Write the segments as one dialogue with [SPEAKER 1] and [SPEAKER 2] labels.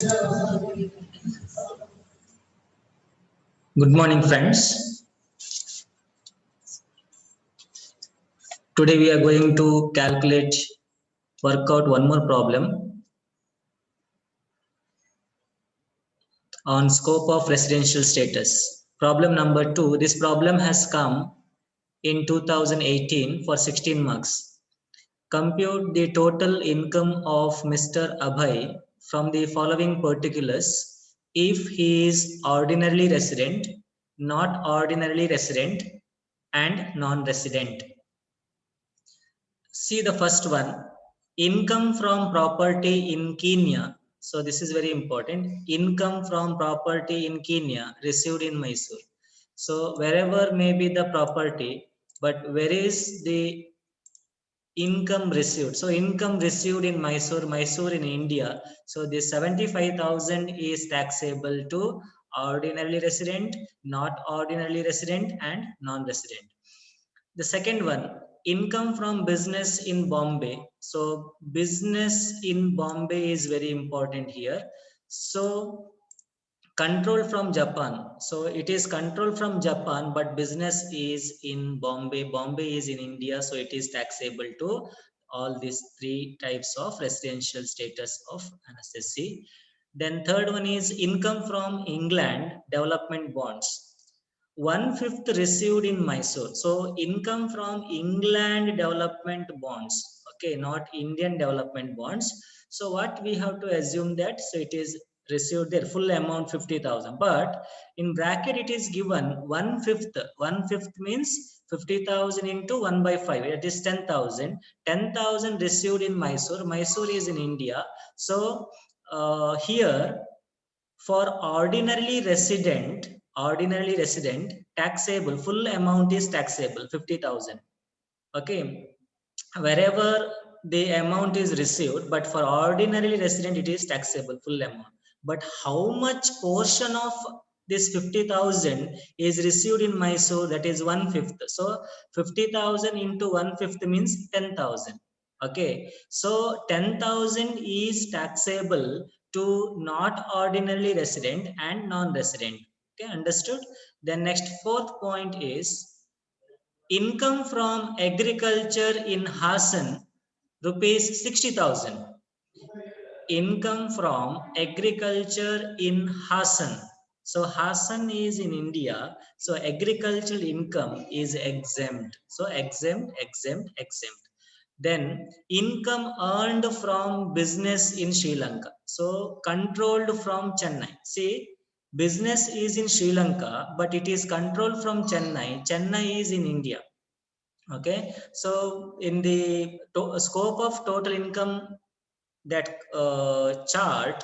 [SPEAKER 1] Good morning, friends. Today we are going to work out one more problem on scope of residential status. Problem number 2. This problem has come in 2018 for 16 marks. Compute the total income of Mr. Abhay from the following particulars if he is ordinarily resident, not ordinarily resident, and non-resident. See the first one, income from property in Kenya. So this is very important. Income from property in Kenya received in Mysore. So wherever may be the property, but where is the income received? So income received in Mysore in India. So this 75,000 is taxable to ordinarily resident, not ordinarily resident, and non-resident. The second one, income from business in Bombay. So business in Bombay is very important here. So control from Japan. So it is control from Japan, but business is in Bombay. Bombay is in India. So it is taxable to all these three types of residential status of an SSC. Then third one is income from England development bonds. 1/5 received in Mysore. So income from England development bonds. Okay, not Indian development bonds. So what we have to assume that, so it is received their full amount 50,000, but in bracket it is given 1/5. 1/5 means 50,000 into 1/5. It is 10,000. 10,000 received in Mysore. Mysore is in India. So here for ordinarily resident, taxable, full amount is taxable 50,000. Okay, wherever the amount is received, but for ordinarily resident it is taxable full amount. But how much portion of this 50,000 is received in Mysore? That is 1/5. So 50,000 into 1/5 means 10,000. Okay, so 10,000 is taxable to not ordinarily resident and non-resident. Okay, understood? Then next fourth point is income from agriculture in Hassan, rupees 60,000. Income from agriculture in Hassan. So Hassan is in India. So agricultural income is exempt. So exempt. Then income earned from business in Sri Lanka. So controlled from Chennai. See, business is in Sri Lanka, but it is controlled from Chennai. Chennai is in India. Okay, so in the scope of total income, that chart,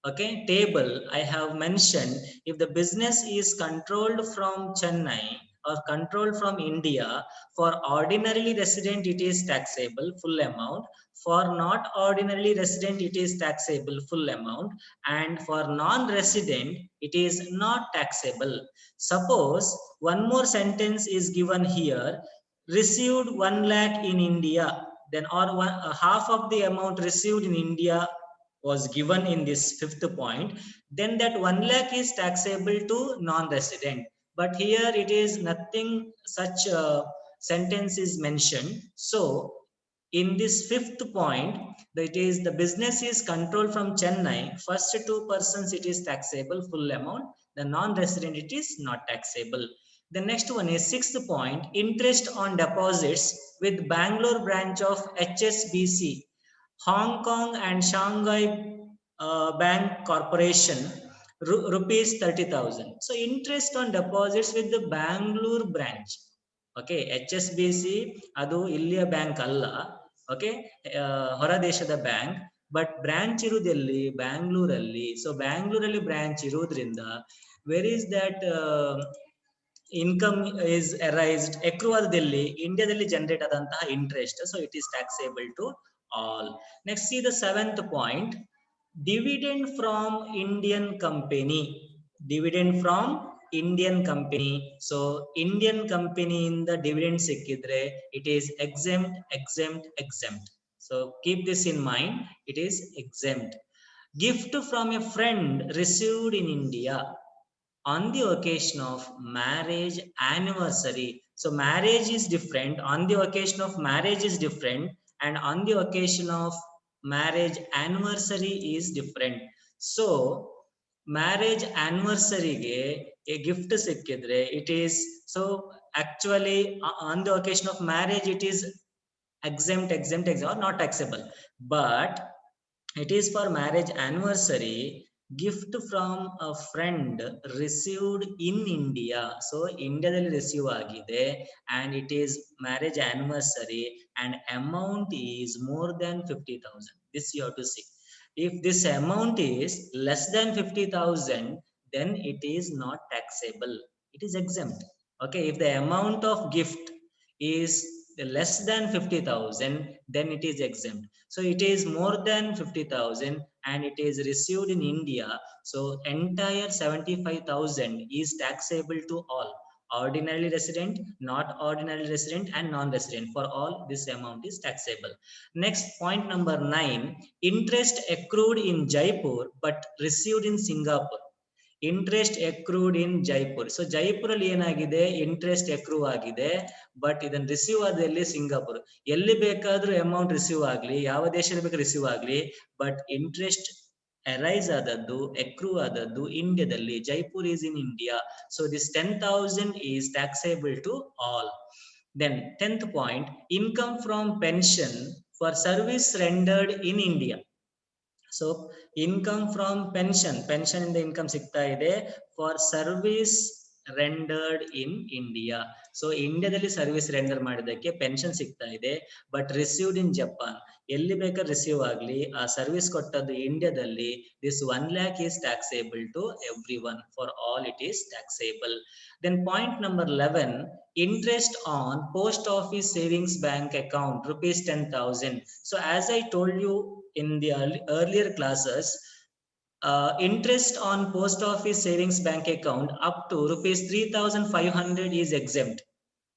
[SPEAKER 1] okay, table, I have mentioned if the business is controlled from Chennai or controlled from India, for ordinarily resident it is taxable full amount, for not ordinarily resident it is taxable full amount, and for non-resident it is not taxable. Suppose one more sentence is given here, received 1 lakh in India, then or half of the amount received in India was given in this fifth point, then that 1 lakh is taxable to non-resident. But here it is nothing such a sentence is mentioned. So in this fifth point, that is the business is controlled from Chennai, first 2 persons it is taxable full amount, the non-resident it is not taxable. The next one is sixth point, interest on deposits with Bangalore branch of HSBC, Hong Kong and Shanghai Bank Corporation, rupees 30,000. So interest on deposits with the Bangalore branch. Okay, HSBC adu illiya bank alla. Okay, ಹೊರದೇಶದ bank, but branch ಇರುವುದೆಲ್ಲಿ ಬ್ಯಾಂಗ್ಳೂರ್ ಅಲ್ಲಿ. So Bangalore ಅಲ್ಲಿ branch ಇರುವುದರಿಂದ where is that income is arised accrualದಲ್ಲಿ ಇಂಡಿಯಾದಲ್ಲಿ generate ಆದಂತಹ interest. So it is taxable to all. Next, see the seventh point, dividend from Indian company. Dividend from Indian company. So Indian company in the dividend sikkidre it is exempt. So keep this in mind, it is exempt. Gift from a friend received in India on the occasion of marriage anniversary. So marriage is different, on the occasion of marriage is different, and on the occasion of marriage anniversary is different. So marriage anniversary ge a gift sikkidre, it is so actually on the occasion of marriage it is exempt or not taxable, but it is for marriage anniversary. Gift from a friend received in India. So ಇಂಡಿಯಾದಲ್ಲಿ receive ಆಗಿದೆ and it is marriage anniversary and amount is more than 50,000. This you have to see. If this amount is less than 50,000, then it is not taxable. It is exempt. Okay, if the amount of gift is less than 50,000, then it is exempt. So it is more than 50,000 and it is received in India. So entire 75,000 is taxable to all. Ordinary resident, not ordinary resident, and non-resident. For all, this amount is taxable. Next, point number 9. Interest accrued in Jaipur but received in Singapore. Interest ಎಕ್ರೂಡ್ in Jaipur. So Jaipur ಅಲ್ಲಿ ಏನಾಗಿದೆ, interest ಎಕ್ರೂ ಆಗಿದೆ, but ಇದನ್ನ receive ಆದಲ್ಲಿ Singapore. ಎಲ್ಲಿ ಬೇಕಾದ್ರೂ amount receive ಆಗ್ಲಿ, ಯಾವ ದೇಶದಲ್ಲಿ ಬೇಕಾದ್ರೂ ರಿಸೀವ್ ಆಗ್ಲಿ, ಬಟ್ ಇಂಟ್ರೆಸ್ಟ್ ಅರೈಸ್ ಆದದ್ದು, ಎಕ್ರೂ ಆದದ್ದು ಇಂಡಿಯಾದಲ್ಲಿ. Jaipur is in India. So this 10,000 is taxable to all. Then 10th point, income from pension for service rendered in India. So income from pension in the income ಸಿಗ್ತಾ ಇದೆ for service rendered in India. So ಇಂಡಿಯಾದಲ್ಲಿ service render ಮಾಡಿದ್ದಕ್ಕೆ pension ಸಿಗ್ತಾ ಇದೆ, but received in Japan. ಎಲ್ಲಿ ಬೇಕಾದ್ರೆ receive ಆಗಲಿ, ಆ ಸರ್ವಿಸ್ ಕೊಟ್ಟದ್ದು ಇಂಡಿಯಾದಲ್ಲಿ, this 1 lakh is taxable to everyone. For all it is taxable. Then point number 11, interest on post office savings bank account rupees 10,000. So as I told you in the earlier classes, interest on post office savings bank account up to rupees 3,500 is exempt.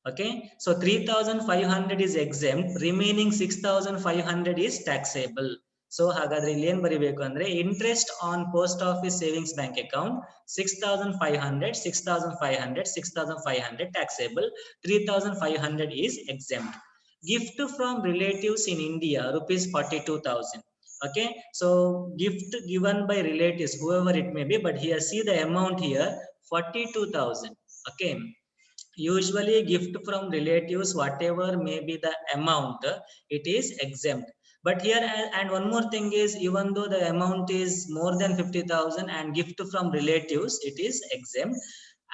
[SPEAKER 1] Okay, so 3,500 is exempt, remaining 6,500 is taxable. So ಹಾಗಾದ್ರೆ ಇಲ್ಲಿ ಏನ್ ಬರಿಬೇಕು ಅಂದ್ರೆ, interest on post office savings bank account 6,500 6,500 6,500 taxable, 3,500 is exempt. Gift from relatives in India rupees 42,000. Okay, so gift given by relatives, whoever it may be, but here see the amount here, 42,000. Okay, usually gift from relatives, whatever may be the amount, it is exempt. But here, and one more thing is, even though the amount is more than 50,000 and gift from relatives, it is exempt.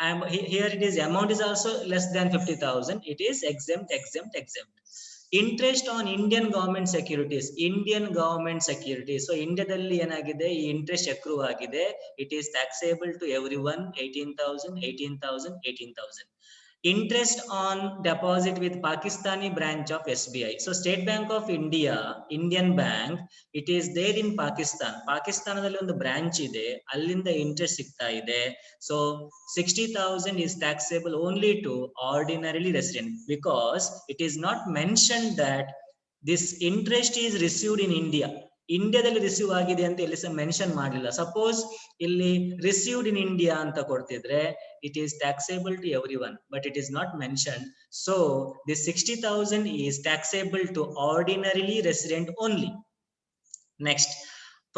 [SPEAKER 1] And here it is, amount is also less than 50,000, it is exempt. Interest on Indian government securities, so ಇಂಡಿಯಾದಲ್ಲಿ ಏನಾಗಿದೆ, ಈ interest ಅಕ್ರೂ ಆಗಿದೆ, it is taxable to everyone, 18,000. Interest on deposit with Pakistani branch of SBI. So State Bank of India, Indian bank, it is there in Pakistan. ಪಾಕಿಸ್ತಾನದಲ್ಲಿ ಒಂದು branch ಇದೆ, ಅಲ್ಲಿಂದ interest ಸಿಗ್ತಾ ಇದೆ. So 60,000 is taxable only to ordinarily resident, because it is not mentioned that this interest is received in India. ಇಂಡಿಯಾದಲ್ಲಿ receive ಆಗಿದೆ ಅಂತ ಇಲ್ಲಿ ಮೆನ್ಷನ್ ಮಾಡಲಿಲ್ಲ. ಸಪೋಸ್ ಇಲ್ಲಿ ರಿಸೀವ್ಡ್ ಇನ್ ಇಂಡಿಯಾ ಅಂತ ಕೊಡ್ತಿದ್ರೆ, it is taxable to everyone, but it is not mentioned. So this 60,000 is taxable to ordinarily resident only. Next,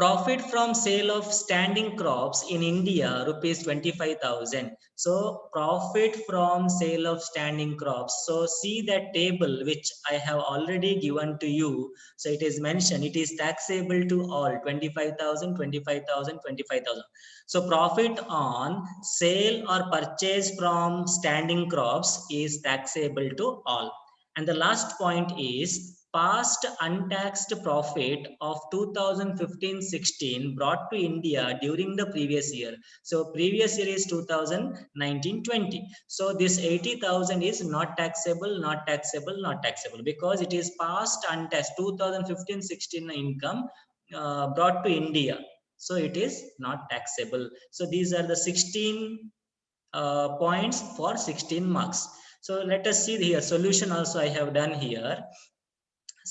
[SPEAKER 1] profit from sale of standing crops in India rupees 25,000. So profit from sale of standing crops. So see that table which I have already given to you. So it is mentioned, it is taxable to all, 25,000. So profit on sale or purchase from standing crops is taxable to all. And the last point is past untaxed profit of 2015-16 brought to India during the previous year. So previous year is 2019-20. So this 80,000 is not taxable, because it is past untaxed 2015-16 income brought to India. So it is not taxable. So these are the 16 points for 16 marks. So let us see here, solution also I have done here.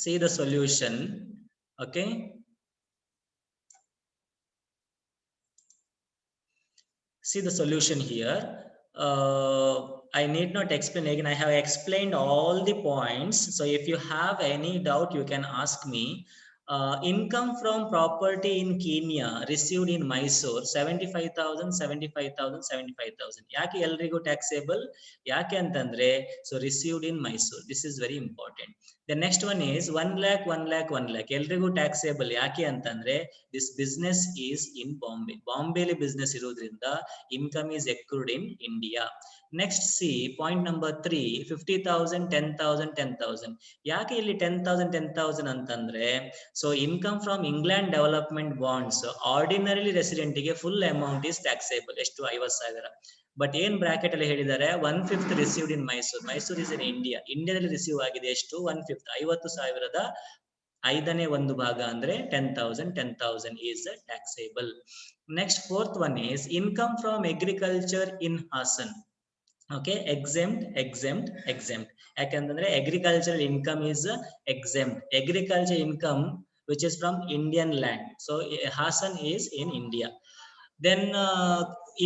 [SPEAKER 1] See the solution. Okay, See the solution here. I need not explain again. I have explained all the points. So if you have any doubt, you can ask me. Income from property in Kenya received in Mysore 75,000, 75,000, 75,000. ಯಾಕೆ ಎಲ್ರಿಗೂ taxable? ಯಾಕೆ ಅಂತಂದ್ರೆ so received in Mysore. This is very important. The next one is 1 lakh, 1 lakh, 1 lakh. ಎಲ್ರಿಗೂ taxable ಯಾಕೆ ಅಂತಂದ್ರೆ this business is in Bombay. ಬಾಂಬೆಲಿ business ಇರೋದ್ರಿಂದ income is accrued in India. Next see point number 3 50,000 10,000 10,000 ಯಾಕೆ ಇಲ್ಲಿ 10,000 10,000 ಅಂತಂದ್ರೆ so income from England development bonds ordinarily resident ಗೆ full amount is taxable ಎಷ್ಟು 50,000 but ಏನ್ ಬ್ರಾಕೆಟ್ ಅಲ್ಲಿ ಹೇಳಿದ್ದಾರೆ 1/5 received in Mysore is in ಇಂಡಿಯಾದಲ್ಲಿ ರಿಸೀವ್ ಆಗಿದೆ ಎಷ್ಟು 1/5 50,000ದ ಐದನೇ ಒಂದು ಭಾಗ ಅಂದ್ರೆ 10,000 is taxable. Next fourth one is income from agriculture in Hassan. Okay, exempt ಯಾಕಂತಂದ್ರೆ agricultural income is exempt. Agriculture income which is from Indian land, so Hassan is in India. Then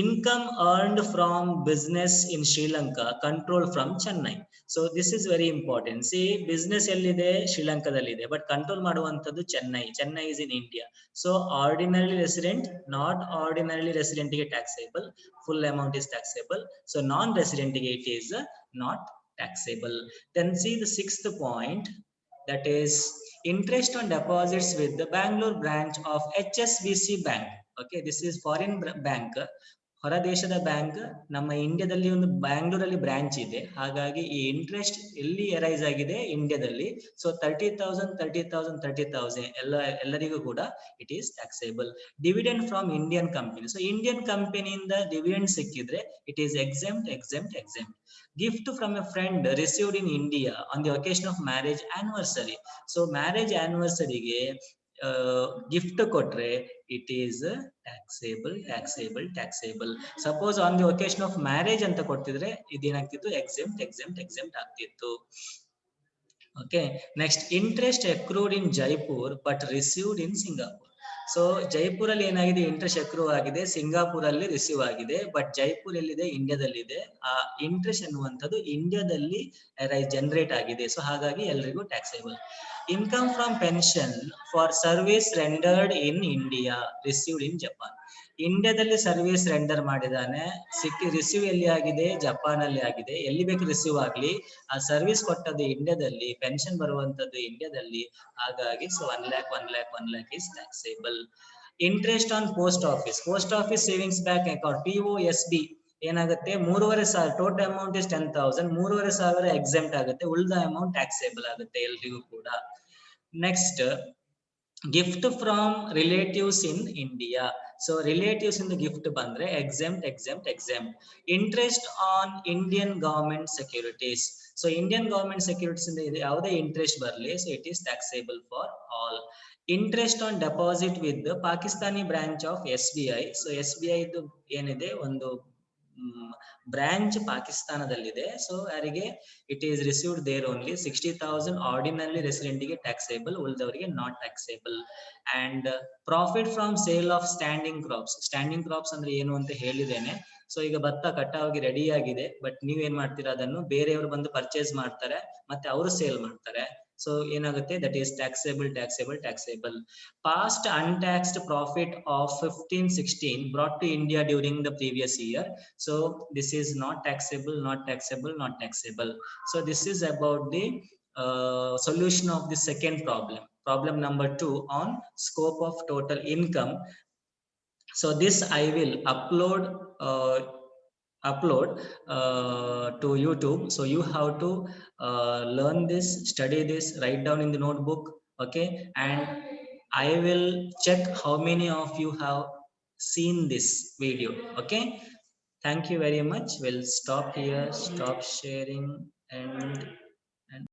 [SPEAKER 1] income earned from business in Sri Lanka control from Chennai. So this is very important. See business ellide Sri Lanka dallide but control maduvanthadu Chennai is in India. So ordinarily resident, not ordinarily resident ge taxable, full amount is taxable. So non resident ge it is not taxable. Then see the sixth point, that is interest on deposits with the Bangalore branch of HSBC Bank. Okay, this is foreign bank, ಹೊರ ದೇಶದ bank ನಮ್ಮ ಇಂಡಿಯಾದಲ್ಲಿ ಒಂದು ಬ್ಯಾಂಗ್ಳೂರಲ್ಲಿ branch ಇದೆ, ಹಾಗಾಗಿ ಈ interest ಎಲ್ಲಿ ಅರೈಸ್ ಆಗಿದೆ ಇಂಡಿಯಾದಲ್ಲಿ. ಸೊ 30,000 ಎಲ್ಲರಿಗೂ ಕೂಡ it is taxable. Dividend from Indian company, so Indian ಕಂಪನಿಯಿಂದ ಡಿವಿಡೆಂಡ್ ಸಿಕ್ಕಿದ್ರೆ it is exempt. Gift from a friend received in India on the occasion of marriage anniversary. So marriage anniversary ಗೆ gift ಕೊಟ್ರೆ it is taxable. Suppose on the occasion of marriage ಅಂತ ಕೊಡ್ತಿದ್ರೆ ಇದೇನಾಗ್ತಿತ್ತು exempt ಆಗ್ತಿತ್ತು. Okay, next interest accrued in Jaipur but received in Singapore. So Jaipur ಅಲ್ಲಿ ಏನಾಗಿದೆ, interest ಅಕ್ರೂ ಆಗಿದೆ, Singapore ಅಲ್ಲಿ ರಿಸೀವ್ ಆಗಿದೆ, ಬಟ್ ಜೈಪುರ್ ಎಲ್ಲಿದೆ, ಇಂಡಿಯಾದಲ್ಲಿದೆ. ಆ ಇಂಟ್ರೆಸ್ಟ್ ಅನ್ನುವಂಥದ್ದು ಇಂಡಿಯಾದಲ್ಲಿ ಜನರೇಟ್ ಆಗಿದೆ, ಸೊ ಹಾಗಾಗಿ ಎಲ್ರಿಗೂ taxable. Income from pension for service rendered in India received in Japan. ಇಂಡಿಯಾದಲ್ಲಿ ಸರ್ವಿಸ್ ರೆಂಡರ್ ಮಾಡಿದಾನೆ, ರಿಸೀವ್ ಎಲ್ಲಿ ಆಗಿದೆ, ಜಪಾನ್ ಅಲ್ಲಿ ಆಗಿದೆ. ಎಲ್ಲಿ ಬೇಕು ರಿಸೀವ್ ಆಗ್ಲಿ, ಆ ಸರ್ವಿಸ್ ಕೊಟ್ಟದ್ದು ಇಂಡಿಯಾದಲ್ಲಿ, ಪೆನ್ಷನ್ ಬರುವಂತದ್ದು ಇಂಡಿಯಾದಲ್ಲಿ, ಹಾಗಾಗಿ so 1 lakh is taxable. Interest on post office savings bank account POSB ಏನಾಗುತ್ತೆ, 3,500 ಟೋಟಲ್ ಅಮೌಂಟ್ ಇಸ್ 10,000, 3,500 ಎಕ್ಸೆಂಪ್ಟ್ ಆಗುತ್ತೆ, ಉಳಿದ ಅಮೌಂಟ್ ಟ್ಯಾಕ್ಸೇಬಲ್ ಆಗುತ್ತೆ ಎಲ್ರಿಗೂ ಕೂಡ. Next gift from relatives in India. So relatives ಇಂದ ಗಿಫ್ಟ್ ಬಂದ್ರೆ exempt. Interest on Indian government securities. So Indian government securities ಇಂದ ಇದೆ ಯಾವುದೇ ಇಂಟ್ರೆಸ್ಟ್ ಬರಲಿ, so it is taxable for all. Interest on deposit with Pakistani branch of SBI. So SBI ಇದು ಏನಿದೆ, ಒಂದು branch ಪಾಕಿಸ್ತಾನದಲ್ಲಿದೆ. ಸೊ ಯಾರಿಗೆ it is received there only 60,000 ordinary resident ಗೆ ಟ್ಯಾಕ್ಸೇಬಲ್, ಉಳಿದವರಿಗೆ not taxable. And profit from sale of standing crops ಅಂದ್ರೆ ಏನು ಅಂತ ಹೇಳಿದ್ದೇನೆ. ಸೊ ಈಗ ಭತ್ತ ಕಟಾವಿಗೆ ರೆಡಿ ಆಗಿದೆ, ಬಟ್ ನೀವೇನ್ ಮಾಡ್ತೀರಾ, ಅದನ್ನು ಬೇರೆಯವರು ಬಂದು ಪರ್ಚೇಸ್ ಮಾಡ್ತಾರೆ, ಮತ್ತೆ ಅವರು ಸೇಲ್ ಮಾಡ್ತಾರೆ. ಸೊ ಏನಾಗುತ್ತೆ, that is taxable. Past untaxed profit of 15-16 brought to India during the previous year. So this is not taxable. So this is about the solution of the second problem. Problem number 2 on scope of total income. So this I will upload to YouTube. So you have to learn this, study this, write down in the notebook. Okay, and I will check how many of you have seen this video. Okay, thank you very much. We'll stop here, stop sharing, and